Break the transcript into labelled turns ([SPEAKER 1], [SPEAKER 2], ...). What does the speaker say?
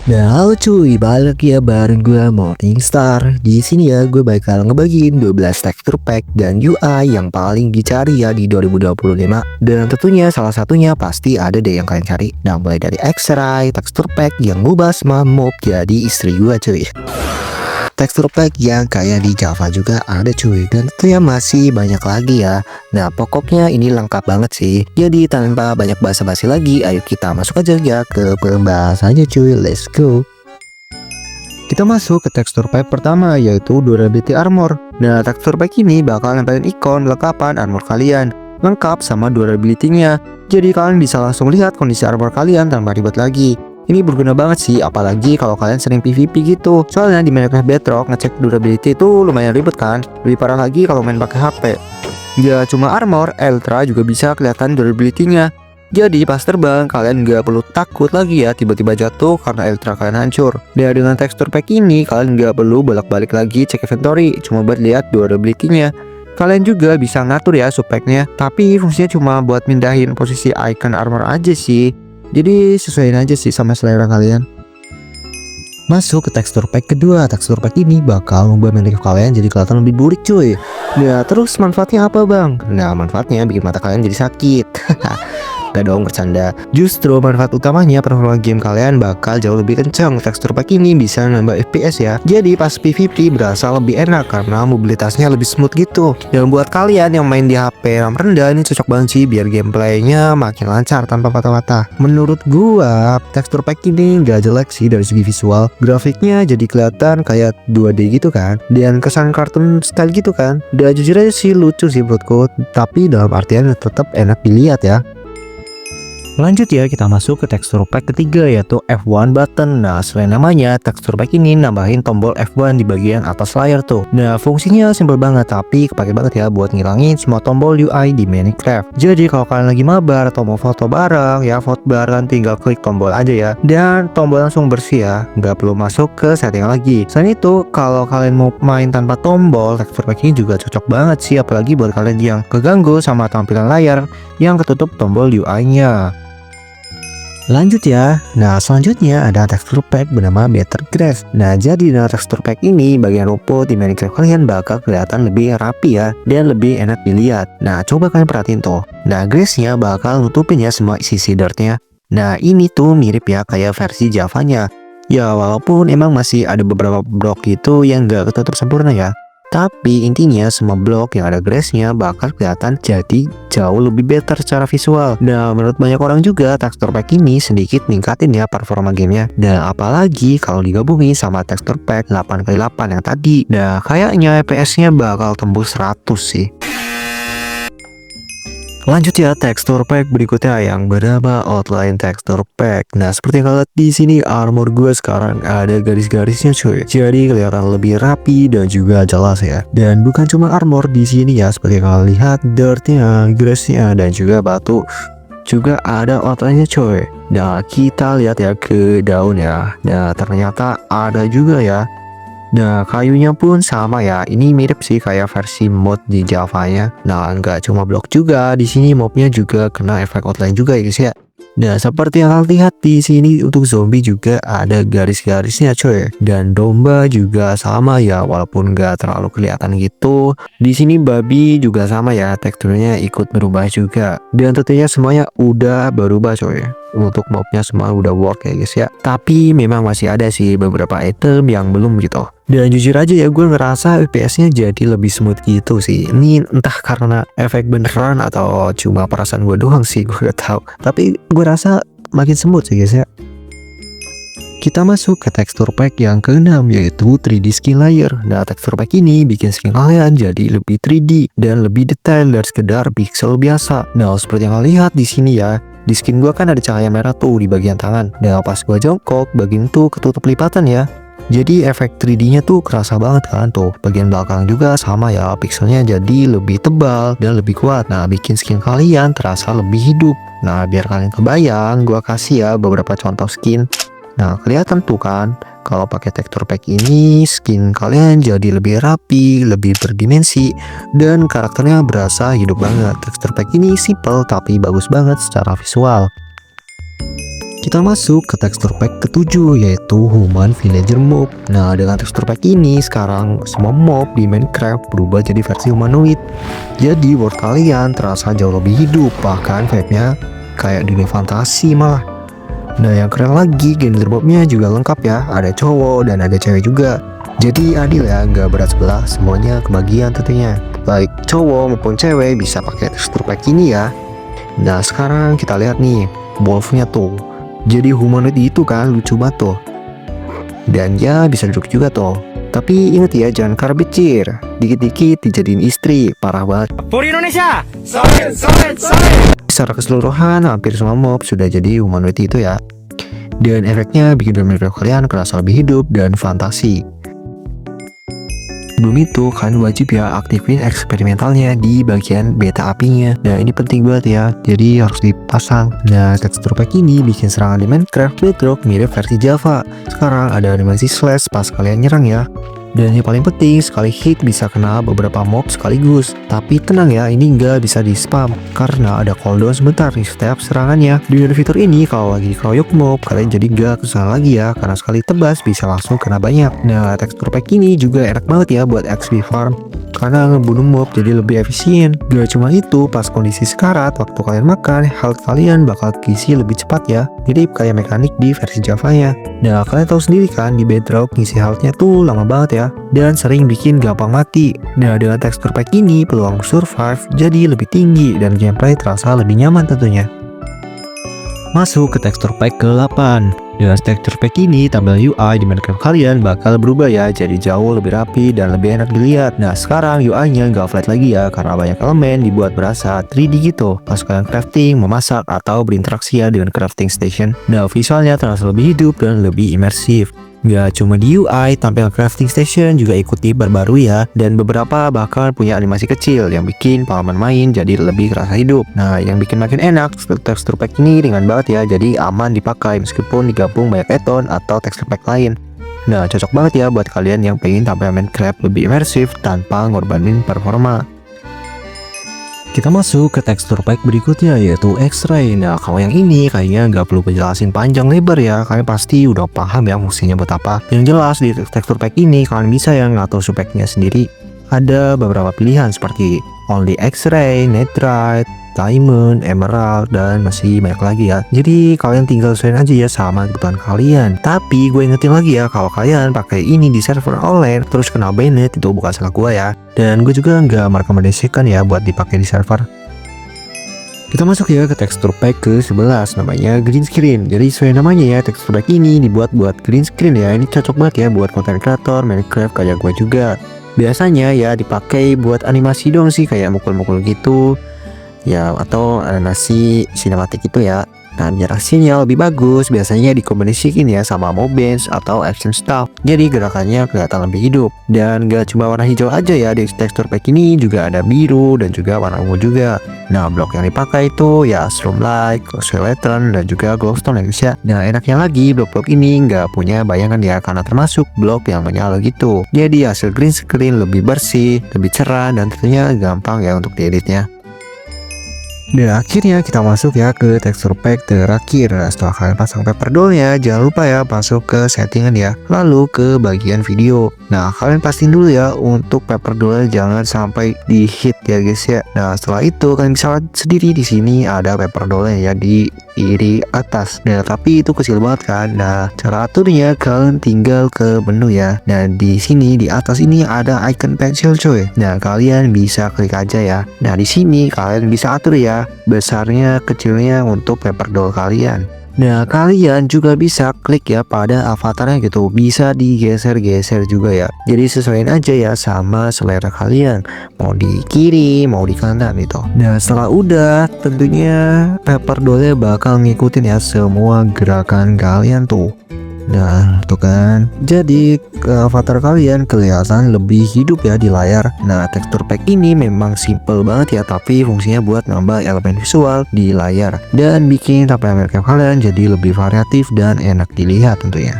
[SPEAKER 1] Nah, halo cuy, balik ya bareng gue Morningstar. Di sini ya gue bakal ngebagiin 12 texture pack dan UI yang paling dicari ya di 2025. Dan tentunya salah satunya pasti ada deh yang kalian cari. Nah, mulai dari X-Ray, texture pack yang ngubah semua mob jadi istri gue cuy. Tekstur pack yang kayak di Java juga ada cuy, dan tentunya masih banyak lagi ya. Nah, pokoknya ini lengkap banget sih. Jadi tanpa banyak basa-basi lagi, ayo kita masuk aja ya ke pembahasannya cuy. Let's go. Kita masuk ke tekstur pack pertama, yaitu Durability Armor. Nah, tekstur pack ini bakal nempelin ikon lengkapan armor kalian, lengkap sama durability-nya. Jadi kalian bisa langsung lihat kondisi armor kalian tanpa ribet lagi. Ini berguna banget sih, apalagi kalau kalian sering PvP gitu. Soalnya di Minecraft Bedrock ngecek durability itu lumayan ribet kan. Lebih parah lagi kalau main pakai HP. Gak cuma armor, Elytra juga bisa kelihatan durability-nya. Jadi pas terbang kalian gak perlu takut lagi ya tiba-tiba jatuh karena Elytra kalian hancur. Dan dengan tekstur pack ini kalian gak perlu bolak-balik lagi cek inventory, cuma buat lihat durability-nya. Kalian juga bisa ngatur ya subpacknya, tapi fungsinya cuma buat mindahin posisi icon armor aja sih. Jadi sesuaiin aja sih sama selera kalian. Masuk ke tekstur pack kedua. Tekstur pack ini bakal membuat minecraft kalian jadi kelihatan lebih burik cuy. Nah, terus manfaatnya apa bang? Nah, manfaatnya bikin mata kalian jadi sakit. Gak dong, bercanda. Justru manfaat utamanya performa game kalian bakal jauh lebih kencang. Tekstur pack ini bisa nambah FPS ya. Jadi pas PvP berasa lebih enak karena mobilitasnya lebih smooth gitu. Dan buat kalian yang main di HP RAM rendah ini cocok banget sih biar gameplaynya makin lancar tanpa patah-patah. Menurut gua tekstur pack ini gak jelek sih dari segi visual. Grafiknya jadi kelihatan kayak 2D gitu kan. Dan kesan kartun style gitu kan. Dan jujur aja sih lucu sih menurutku. Tapi dalam artian tetap enak dilihat ya. Lanjut ya, kita masuk ke tekstur pack ketiga yaitu F1 button. Nah, selain namanya, tekstur pack ini nambahin tombol F1 di bagian atas layar tuh. Nah, fungsinya simpel banget tapi kepake banget ya buat ngilangin semua tombol UI di Minecraft. Jadi kalau kalian lagi mabar atau mau foto bareng ya, foto bareng tinggal klik tombol aja ya. Dan tombol langsung bersih ya, nggak perlu masuk ke setting lagi. Selain itu, kalau kalian mau main tanpa tombol, tekstur pack ini juga cocok banget sih, apalagi buat kalian yang keganggu sama tampilan layar yang ketutup tombol UI-nya. Lanjut ya. Nah, selanjutnya ada tekstur pack bernama Better Grass. Nah, jadi dengan tekstur pack ini bagian rumput di Minecraft kalian bakal kelihatan lebih rapi ya dan lebih enak dilihat. Nah, coba kalian perhatiin tuh. Nah, grassnya bakal nutupin ya semua sisi dirtnya. Nah, ini tuh mirip ya kayak versi Java-nya. Ya, walaupun emang masih ada beberapa blok gitu yang gak ketutup sempurna ya. Tapi intinya semua blok yang ada grassnya bakal kelihatan jadi jauh lebih better secara visual. Nah, menurut banyak orang juga tekstur pack ini sedikit ningkatin ya performa gamenya. Nah, apalagi kalau digabungin sama tekstur pack 8x8 yang tadi. Nah, kayaknya FPS-nya bakal tembus 100 sih. Lanjut ya, tekstur pack berikutnya yang bernama Outline Texture Pack. Nah, seperti yang kalian lihat di sini armor gue sekarang ada garis-garisnya cuy. Jadi kelihatan lebih rapi dan juga jelas ya. Dan bukan cuma armor di sini ya, seperti yang kalian lihat dirtnya, grassnya dan juga batu juga ada outline-nya cuy. Nah, kita lihat ya ke daun ya. Nah, ternyata ada juga ya. Nah, kayunya pun sama ya. Ini mirip sih kayak versi mod di Java-nya. Nah, nggak cuma blok juga. Di sini mobnya juga kena efek outline juga ya guys ya. Nah, seperti yang kalian lihat di sini untuk zombie juga ada garis-garisnya coy. Dan domba juga sama ya, walaupun nggak terlalu kelihatan gitu. Di sini babi juga sama ya, teksturnya ikut berubah juga. Dan tentunya semuanya udah berubah coy. Untuk mobnya semua udah work ya guys ya. Tapi memang masih ada sih beberapa item yang belum gitu. Dan jujur aja ya, gue ngerasa FPS-nya jadi lebih smooth gitu sih. Ini entah karena efek beneran atau cuma perasaan gue doang sih, gue gak tahu. Tapi gue rasa makin smooth sih guys ya. Kita masuk ke tekstur pack yang keenam yaitu 3D skin layer. Nah, tekstur pack ini bikin skin kalian jadi lebih 3D dan lebih detail dari sekedar pixel biasa. Nah, seperti yang kalian lihat di sini ya. Di skin gua kan ada cahaya merah tuh di bagian tangan. Dan pas gua jongkok, bagian tuh ketutup lipatan ya. Jadi efek 3D-nya tuh kerasa banget kan tuh. Bagian belakang juga sama ya, pixelnya jadi lebih tebal dan lebih kuat. Nah, bikin skin kalian terasa lebih hidup. Nah, biar kalian kebayang, gua kasih ya beberapa contoh skin. Nah, kelihatan tuh kan, kalau pakai tekstur pack ini, skin kalian jadi lebih rapi, lebih berdimensi, dan karakternya berasa hidup banget. Tekstur pack ini simple tapi bagus banget secara visual. Kita masuk ke tekstur pack ke-7 yaitu Human Villager Mob. Nah, dengan tekstur pack ini sekarang semua mob di Minecraft berubah jadi versi humanoid. Jadi world kalian terasa jauh lebih hidup, bahkan vibe-nya kayak dunia fantasi malah. Nah, yang keren lagi gender mobnya juga lengkap ya, ada cowok dan ada cewek juga. Jadi adil ya, nggak berat sebelah, semuanya kebagian tentunya. Baik cowok maupun cewek bisa pakai tekstur pack ini ya. Nah, sekarang kita lihat nih wolf-nya tuh. Jadi humanoid itu kan lucu banget tuh. Dan ya bisa duduk juga tuh. Tapi ingat ya, jangan karbicir. Dikit-dikit dijadiin istri, parah banget.
[SPEAKER 2] Puri Indonesia. Solid.
[SPEAKER 1] Secara keseluruhan hampir semua mob sudah jadi humanoid itu ya. Dan efeknya bikin Minecraft kalian kerasa lebih hidup dan fantasi. Sebelum itu kalian wajib ya aktifin eksperimentalnya di bagian beta apinya. Nah ini penting banget ya, jadi harus dipasang. Nah tekstur pack ini bikin serangan di Minecraft Bedrock mirip versi Java. Sekarang ada animasi slash pas kalian nyerang ya. Dan yang paling penting, sekali hit bisa kena beberapa mob sekaligus. Tapi tenang ya, ini nggak bisa di spam karena ada cooldown sebentar di setiap serangannya. Dengan fitur ini, kalau lagi keroyok mob, kalian jadi nggak kesusahan lagi ya, karena sekali tebas bisa langsung kena banyak. Nah, tekstur pack ini juga enak banget ya buat XP farm, karena ngebunuh mob jadi lebih efisien. Gak cuma itu, pas kondisi sekarat, waktu kalian makan, health kalian bakal keisi lebih cepat ya. Mirip kayak mekanik di versi Java-nya. Nah, kalian tahu sendiri kan, di Bedrock ngisi health-nya tuh lama banget ya, dan sering bikin gampang mati. Nah, dengan tekstur pack ini, peluang survive jadi lebih tinggi dan gameplay terasa lebih nyaman tentunya. Masuk ke tekstur pack ke-8. Dengan tekstur pack ini, tampilan UI di Minecraft kalian bakal berubah ya, jadi jauh lebih rapi dan lebih enak dilihat. Nah, sekarang UI-nya nggak flat lagi ya, karena banyak elemen dibuat berasa 3D gitu. Pas kalian crafting, memasak, atau berinteraksi ya dengan crafting station. Nah, visualnya terasa lebih hidup dan lebih imersif. Gak cuma di UI, tampilan crafting station juga ikut diperbarui ya, dan beberapa bahkan punya animasi kecil yang bikin pengalaman main jadi lebih kerasa hidup. Nah, yang bikin makin enak, tekstur pack ini ringan banget ya, jadi aman dipakai meskipun digabung banyak add-on atau tekstur pack lain. Nah, cocok banget ya buat kalian yang pengen tampilan Minecraft lebih imersif tanpa ngorbanin performa. Kita masuk ke tekstur pack berikutnya yaitu X-Ray. Nah, kalau yang ini kayaknya nggak perlu penjelasin panjang lebar ya, kalian pasti udah paham ya fungsinya buat apa. Yang jelas di tekstur pack ini kalian bisa yang ngatur speknya sendiri. Ada beberapa pilihan seperti Only X-Ray, Netherite, Diamond, Emerald, dan masih banyak lagi ya. Jadi kalian tinggal sesuaiin aja ya sama kebutuhan kalian. Tapi gue ingetin lagi ya, kalau kalian pakai ini di server online terus kena banned, itu bukan salah gue ya. Dan gue juga nggak merekomendasikan ya buat dipakai di server. Kita masuk ya ke tekstur pack ke-11, namanya green screen. Jadi sesuai namanya ya, tekstur pack ini dibuat buat green screen ya. Ini cocok banget ya buat konten kreator Minecraft kayak gue juga. Biasanya ya dipakai buat animasi dong sih, kayak mukul-mukul gitu ya, atau animasi sinematik itu ya. Nah, biar hasilnya lebih bagus, biasanya dikombinasikan ya sama mobs atau action stuff. Jadi gerakannya kelihatan lebih hidup. Dan gak cuma warna hijau aja ya, di tekstur pack ini juga ada biru dan juga warna ungu juga. Nah, blok yang dipakai itu ya Strom Light, Skeleton, dan juga Glowstone ya guys ya. Nah, enaknya lagi blok-blok ini nggak punya bayangan ya, karena termasuk blok yang menyala gitu. Jadi hasil green screen lebih bersih, lebih cerah, dan tentunya gampang ya untuk dieditnya. Dan akhirnya kita masuk ya ke tekstur pack terakhir. Setelah kalian pasang paper doll-nya, jangan lupa ya masuk ke settingan ya, lalu ke bagian video. Nah, kalian pastiin dulu ya untuk paper doll jangan sampai di hit ya guys ya. Nah, setelah itu kalian bisa lihat sendiri di sini ada paper doll-nya ya di kiri atas. Nah, tapi itu kecil banget kan. Nah, cara aturnya kalian tinggal ke menu ya. Nah, di sini di atas ini ada icon pensil coy. Nah, kalian bisa klik aja ya. Nah, di sini kalian bisa atur ya besarnya kecilnya untuk paper doll kalian. Nah, kalian juga bisa klik ya pada avatarnya gitu, bisa digeser-geser juga ya. Jadi sesuaiin aja ya sama selera kalian, mau di kiri mau di kanan gitu. Nah, setelah udah tentunya paper dollnya bakal ngikutin ya semua gerakan kalian tuh. Nah, tuh kan, jadi avatar kalian kelihatan lebih hidup ya di layar. Nah, tekstur pack ini memang simple banget ya, tapi fungsinya buat nambah elemen visual di layar dan bikin tampilan Minecraft kalian jadi lebih variatif dan enak dilihat tentunya.